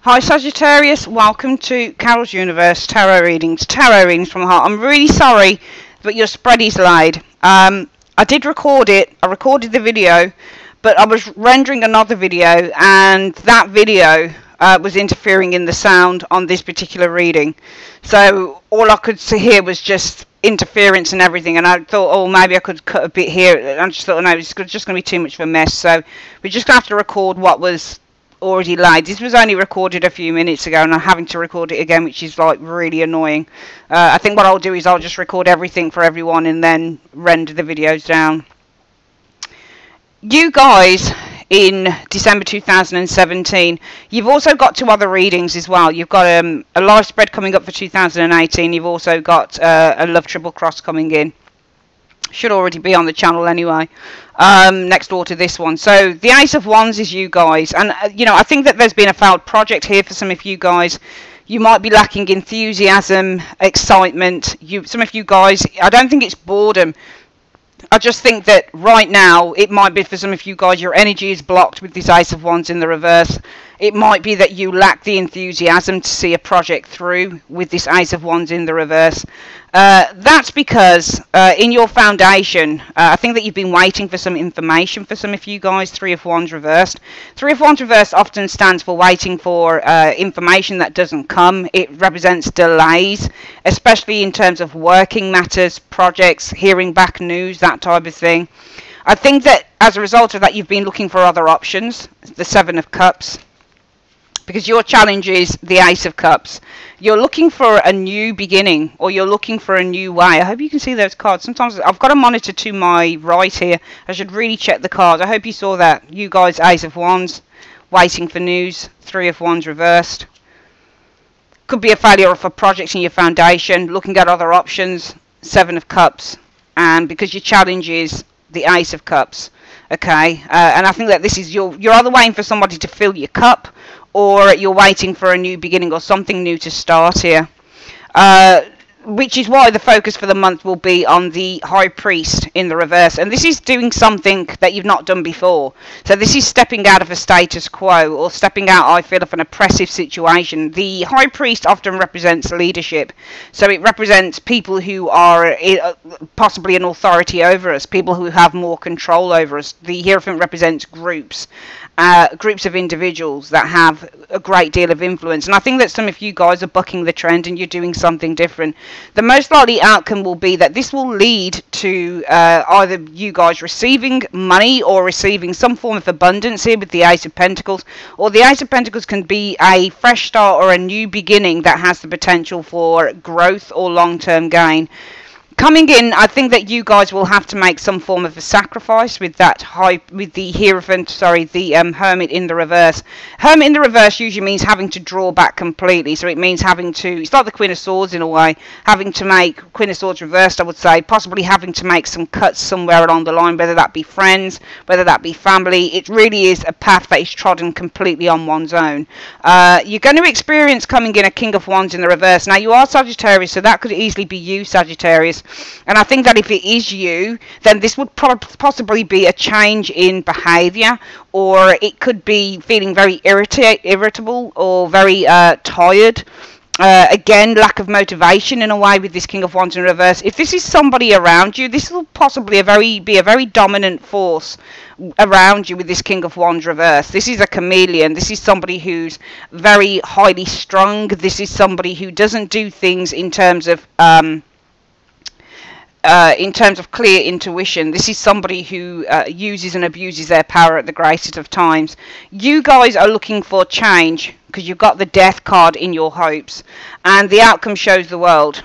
Hi Sagittarius, welcome to Carol's Universe Tarot Readings from the heart. I'm really sorry, but your spread is laid. I did record it, I recorded the video, but I was rendering another video, and that video was interfering in the sound on this particular reading. So all I could hear was just interference and everything, and I thought, oh, maybe I could cut a bit here. I just thought, no, it's just going to be too much of a mess, so we're just going to have to record what was already laid. This was only recorded a few minutes ago, and I'm having to record it again, which is like really annoying. I think what I'll do is I'll just record everything for everyone and then render the videos down. You guys, in December 2017, you've also got two other readings as well. You've got a live spread coming up for 2018. You've also got a love triple cross coming in. Should already be on the channel anyway, next door to this one. So the Ace of Wands is you guys, and you know, I think that there's been a failed project here for some of you guys. You might be lacking enthusiasm, excitement. Some of you guys, I don't think it's boredom. I just think that right now, it might be for some of you guys, your energy is blocked with this Ace of Wands in the reverse. It might be that you lack the enthusiasm to see a project through with this Ace of Wands in the reverse. That's because in your foundation, I think that you've been waiting for some information for some of you guys. Three of Wands reversed. Three of Wands reversed often stands for waiting for information that doesn't come. It represents delays, especially in terms of working matters, projects, hearing back news, that type of thing. I think that as a result of that, you've been looking for other options. The Seven of Cups. Because your challenge is the Ace of Cups. You're looking for a new beginning, or you're looking for a new way. I hope you can see those cards. Sometimes I've got a monitor to my right here. I should really check the cards. I hope you saw that. You guys, Ace of Wands, waiting for news. Three of Wands reversed. Could be a failure of a project in your foundation. Looking at other options. Seven of Cups. And because your challenge is the Ace of Cups. Okay. And I think that this is you're either waiting for somebody to fill your cup, or you're waiting for a new beginning or something new to start here. Which is why the focus for the month will be on the High Priest in the reverse. And this is doing something that you've not done before. So this is stepping out of a status quo, or stepping out, I feel, of an oppressive situation. The High Priest often represents leadership. So it represents people who are possibly an authority over us, people who have more control over us. The Hierophant represents groups. Groups of individuals that have a great deal of influence, and I think that some of you guys are bucking the trend and you're doing something different. The most likely outcome will be that this will lead to either you guys receiving money or receiving some form of abundance here with the Ace of Pentacles, or the Ace of Pentacles can be a fresh start or a new beginning that has the potential for growth or long-term gain. Coming in, I think that you guys will have to make some form of a sacrifice with that with the Hierophant, sorry, the Hermit in the reverse. Hermit in the reverse usually means having to draw back completely. So it means having to, it's like the Queen of Swords in a way, having to make, Queen of Swords reversed, I would say, possibly having to make some cuts somewhere along the line, whether that be friends, whether that be family. It really is a path that is trodden completely on one's own. You're going to experience coming in a King of Wands in the reverse. Now, you are Sagittarius, so that could easily be you, Sagittarius. And I think that if it is you, then this would possibly be a change in behaviour, or it could be feeling very irritable or very tired. Again, lack of motivation in a way with this King of Wands in reverse. If this is somebody around you, this will possibly be a very dominant force around you with this King of Wands reverse. This is a chameleon. This is somebody who's very highly strung. This is somebody who doesn't do things in terms of clear intuition. This is somebody who uses and abuses their power at the greatest of times. You guys are looking for change because you've got the Death card in your hopes, and the outcome shows the world.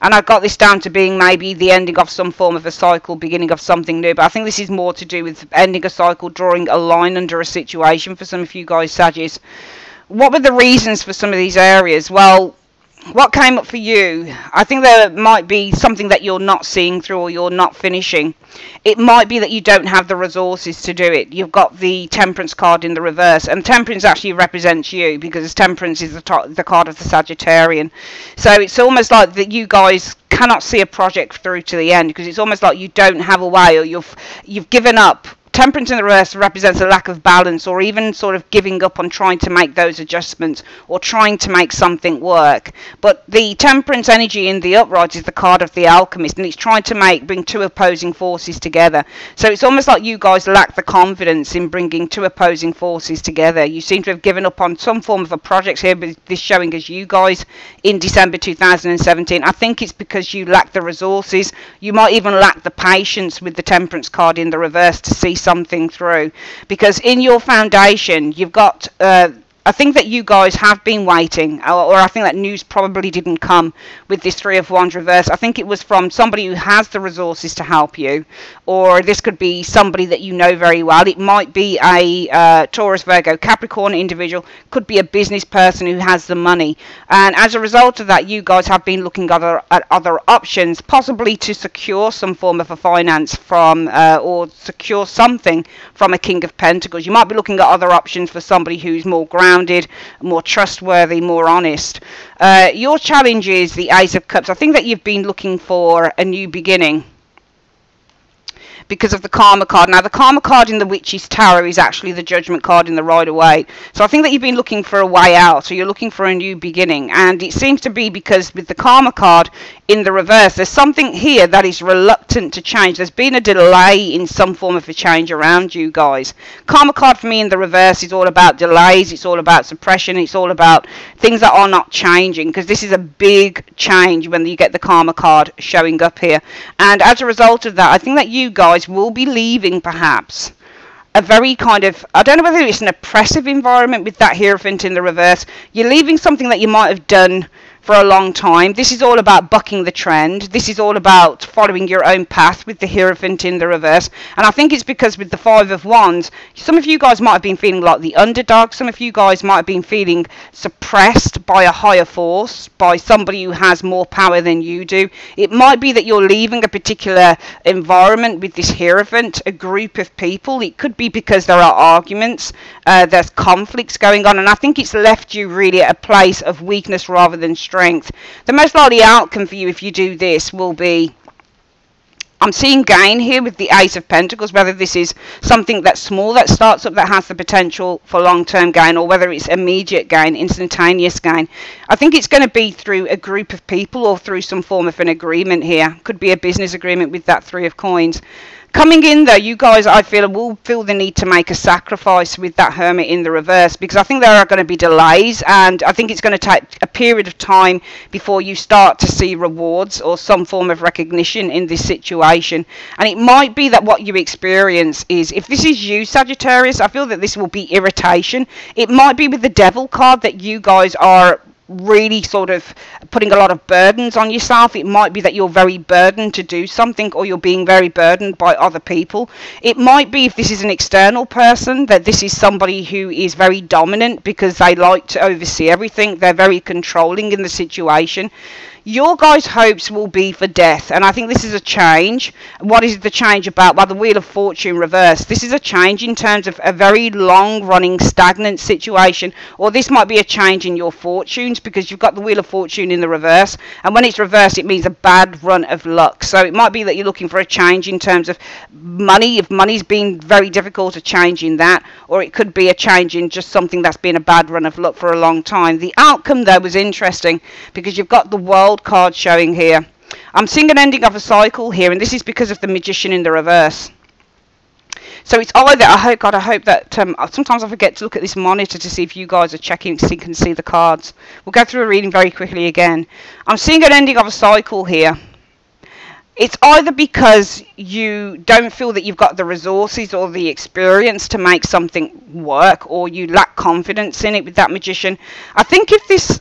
And I've got this down to being maybe the ending of some form of a cycle, beginning of something new. But I think this is more to do with ending a cycle, drawing a line under a situation for some of you guys, Saggies. What were the reasons for some of these areas? Well, what came up for you? I think there might be something that you're not seeing through, or you're not finishing. It might be that you don't have the resources to do it. You've got the Temperance card in the reverse, and Temperance actually represents you, because Temperance is the card of the Sagittarian. So it's almost like that you guys cannot see a project through to the end, because it's almost like you don't have a way, or you've given up Temperance in the reverse represents a lack of balance, or even sort of giving up on trying to make those adjustments or trying to make something work. But the Temperance energy in the upright is the card of the alchemist, and it's trying to bring two opposing forces together. So it's almost like you guys lack the confidence in bringing two opposing forces together. You seem to have given up on some form of a project here, but this showing as you guys in December 2017. I think it's because you lack the resources. You might even lack the patience with the Temperance card in the reverse to see something through, because in your foundation you've got I think that you guys have been waiting, or I think that news probably didn't come with this Three of Wands reverse. I think it was from somebody who has the resources to help you, or this could be somebody that you know very well. It might be a Taurus, Virgo, Capricorn individual, could be a business person who has the money. And as a result of that, you guys have been looking at other options, possibly to secure some form of a finance from, or secure something from a King of Pentacles. You might be looking at other options for somebody who's more grounded, more trustworthy, more honest. Your challenge is the Ace of Cups. I think that you've been looking for a new beginning because of the Karma card. Now, the Karma card in the Witch's Tower is actually the Judgment card in the Rider-Waite. So I think that you've been looking for a way out, so you're looking for a new beginning. And it seems to be because with the Karma card in the reverse, there's something here that is reluctant to change. There's been a delay in some form of a change around you guys. Karma card for me in the reverse is all about delays, it's all about suppression, it's all about things that are not changing, because this is a big change when you get the Karma card showing up here. And as a result of that, I think that you guys will be leaving perhaps a very kind of, I don't know whether it's an oppressive environment with that Hierophant in the reverse. You're leaving something that you might have done for a long time. This is all about bucking the trend. This is all about following your own path with the Hierophant in the reverse. And I think it's because with the Five of Wands, some of you guys might have been feeling like the underdog. Some of you guys might have been feeling suppressed by a higher force, by somebody who has more power than you do. It might be that you're leaving a particular environment with this Hierophant, a group of people. It could be because there are arguments, there's conflicts going on, and I think it's left you really at a place of weakness rather than strength. The most likely outcome for you if you do this will be, I'm seeing gain here with the Ace of Pentacles, whether this is something that's small that starts up that has the potential for long-term gain, or whether it's immediate gain, instantaneous gain. I think it's going to be through a group of people or through some form of an agreement here. Could be a business agreement with that Three of Coins. Coming in though, you guys, I feel, will feel the need to make a sacrifice with that Hermit in the reverse, because I think there are going to be delays, and I think it's going to take a period of time before you start to see rewards or some form of recognition in this situation. And it might be that what you experience is, if this is you, Sagittarius, I feel that this will be irritation. It might be with the Devil card that you guys are really sort of putting a lot of burdens on yourself. It might be that you're very burdened to do something, or you're being very burdened by other people. It might be, if this is an external person, that this is somebody who is very dominant because they like to oversee everything. They're very controlling in the situation. Your guys' hopes will be for death, and I think this is a change. What is the change about? Well, the Wheel of Fortune reversed. This is a change in terms of a very long-running stagnant situation, or this might be a change in your fortunes, because you've got the Wheel of Fortune in the reverse, and when it's reversed it means a bad run of luck. So it might be that you're looking for a change in terms of money, if money's been very difficult, a change in that, or it could be a change in just something that's been a bad run of luck for a long time. The outcome though was interesting, because you've got the World card showing here. I'm seeing an ending of a cycle here, and this is because of the Magician in the reverse. So it's either, I hope that, sometimes I forget to look at this monitor to see if you guys are checking so you can see the cards. We'll go through a reading very quickly again. I'm seeing an ending of a cycle here. It's either because you don't feel that you've got the resources or the experience to make something work, or you lack confidence in it with that Magician. I think if this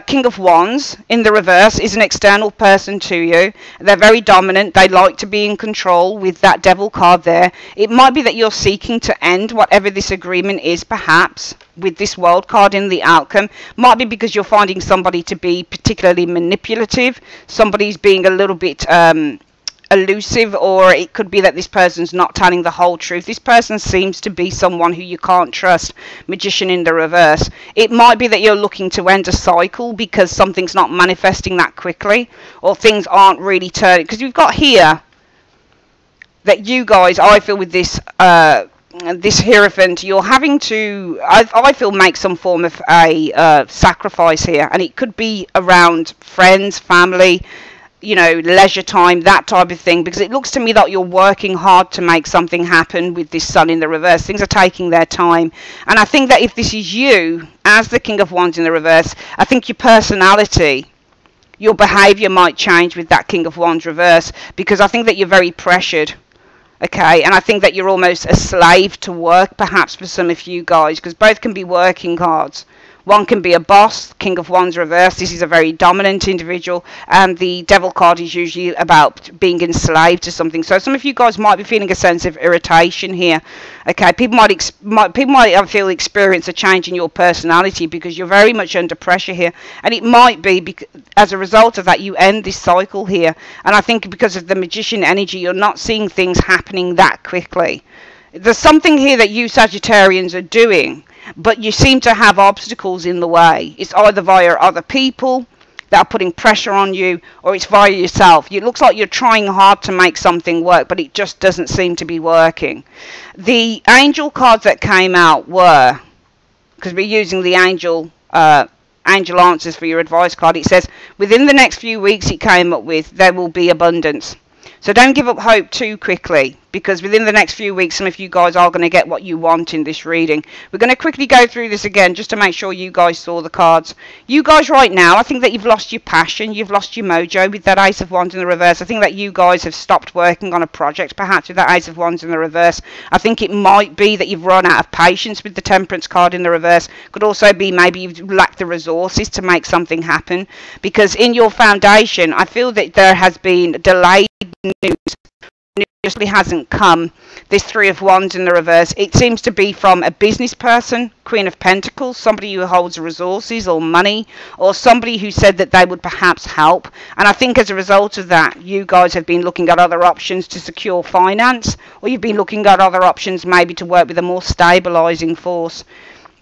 King of Wands in the reverse is an external person to you, they're very dominant, they like to be in control with that Devil card there. It might be that you're seeking to end whatever this agreement is, perhaps with this World card in the outcome. Might be because you're finding somebody to be particularly manipulative, somebody's being a little bit elusive, or it could be that this person's not telling the whole truth. This person seems to be someone who you can't trust. Magician in the reverse. It might be that you're looking to end a cycle because something's not manifesting that quickly, or things aren't really turning, because you've got here that you guys, I feel with this this Hierophant, you're having to, I feel, make some form of a sacrifice here, and it could be around friends, family, you know, leisure time, that type of thing, because it looks to me like you're working hard to make something happen with this Sun in the reverse. Things are taking their time, and I think that if this is you as the King of Wands in the reverse, I think your personality, your behavior might change with that King of Wands reverse, because I think that you're very pressured. Okay, and I think that you're almost a slave to work, perhaps, for some of you guys, because both can be working cards. One can be a boss, King of Wands reverse. This is a very dominant individual, and the Devil card is usually about being enslaved to something. So some of you guys might be feeling a sense of irritation here. Okay, people might I feel experience a change in your personality because you're very much under pressure here, and it might be as a result of that you end this cycle here. And I think because of the Magician energy, you're not seeing things happening that quickly. There's something here that you Sagittarians are doing, but you seem to have obstacles in the way. It's either via other people that are putting pressure on you, or it's via yourself. It looks like you're trying hard to make something work, but it just doesn't seem to be working. The angel cards that came out were, because we're using the angel answers for your advice card, it says within the next few weeks, it came up with, there will be abundance. So don't give up hope too quickly, because within the next few weeks, some of you guys are going to get what you want in this reading. We're going to quickly go through this again, just to make sure you guys saw the cards. You guys right now, I think that you've lost your passion, you've lost your mojo with that Ace of Wands in the reverse. I think that you guys have stopped working on a project, perhaps, with that Ace of Wands in the reverse. I think it might be that you've run out of patience with the Temperance card in the reverse. Could also be maybe you've lacked the resources to make something happen, because in your foundation, I feel that there has been delayed news. Usually hasn't come. This Three of Wands in the reverse, it seems to be from a business person, Queen of Pentacles, somebody who holds resources or money, or somebody who said that they would perhaps help. And I think as a result of that, you guys have been looking at other options to secure finance, or you've been looking at other options maybe to work with a more stabilizing force,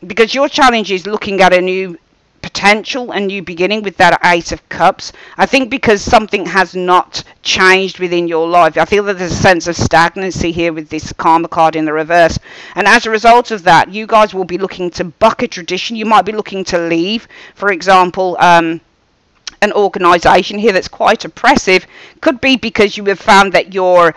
because your challenge is looking at a new potential, a new beginning with that Ace of Cups. I think because something has not changed within your life, I feel that there's a sense of stagnancy here with this Karma card in the reverse, and as a result of that, you guys will be looking to buck a tradition. You might be looking to leave, for example, an organisation here that's quite oppressive. Could be because you have found that you're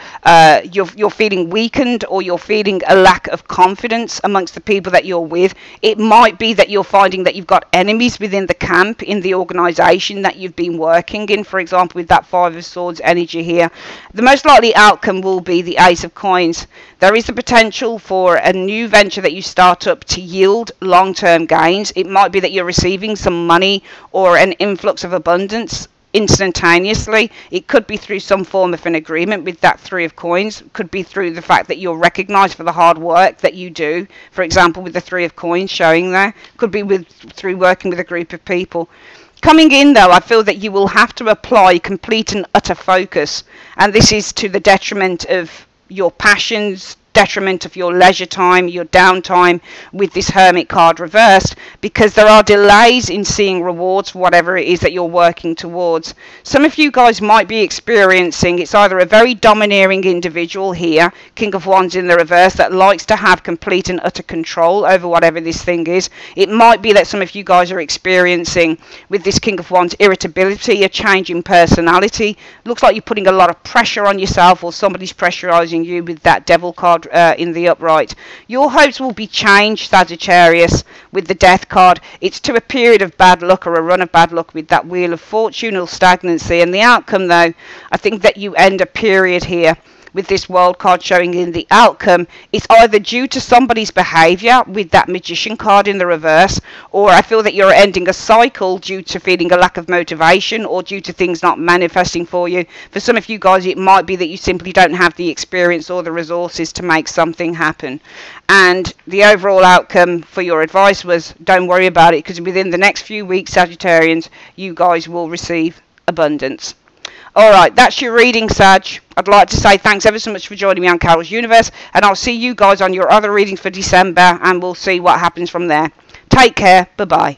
feeling weakened, or you're feeling a lack of confidence amongst the people that you're with. It might be that you're finding that you've got enemies within the camp, in the organisation that you've been working in, for example, with that Five of Swords energy here. The most likely outcome will be the Ace of Coins. There is the potential for a new venture that you start up to yield long-term gains. It might be that you're receiving some money or an influx of abundance instantaneously. It could be through some form of an agreement with that Three of Coins. It could be through the fact that you're recognized for the hard work that you do, for example, with the Three of Coins showing there. Could be through working with a group of people. Coming in, though, I feel that you will have to apply complete and utter focus, and this is to the detriment of your passions, detriment of your leisure time, your downtime, with this Hermit card reversed, because there are delays in seeing rewards for whatever it is that you're working towards. Some of you guys might be experiencing, it's either a very domineering individual here, King of Wands in the reverse, that likes to have complete and utter control over whatever this thing is. It might be that some of you guys are experiencing, with this King of Wands, irritability, a change in personality. Looks like you're putting a lot of pressure on yourself, or somebody's pressurizing you with that Devil card in the upright. Your hopes will be changed, Sagittarius, with the Death card. It's to a period of bad luck, or a run of bad luck, with that Wheel of Fortune or stagnancy. And the outcome, though, I think that you end a period here with this World card showing in the outcome. It's either due to somebody's behavior with that Magician card in the reverse, or I feel that you're ending a cycle due to feeling a lack of motivation, or due to things not manifesting for you. For some of you guys, it might be that you simply don't have the experience or the resources to make something happen. And the overall outcome for your advice was, don't worry about it, because within the next few weeks, Sagittarians, you guys will receive abundance. Alright, that's your reading, Sag. I'd like to say thanks ever so much for joining me on Carol's Universe, and I'll see you guys on your other readings for December, and we'll see what happens from there. Take care. Bye-bye.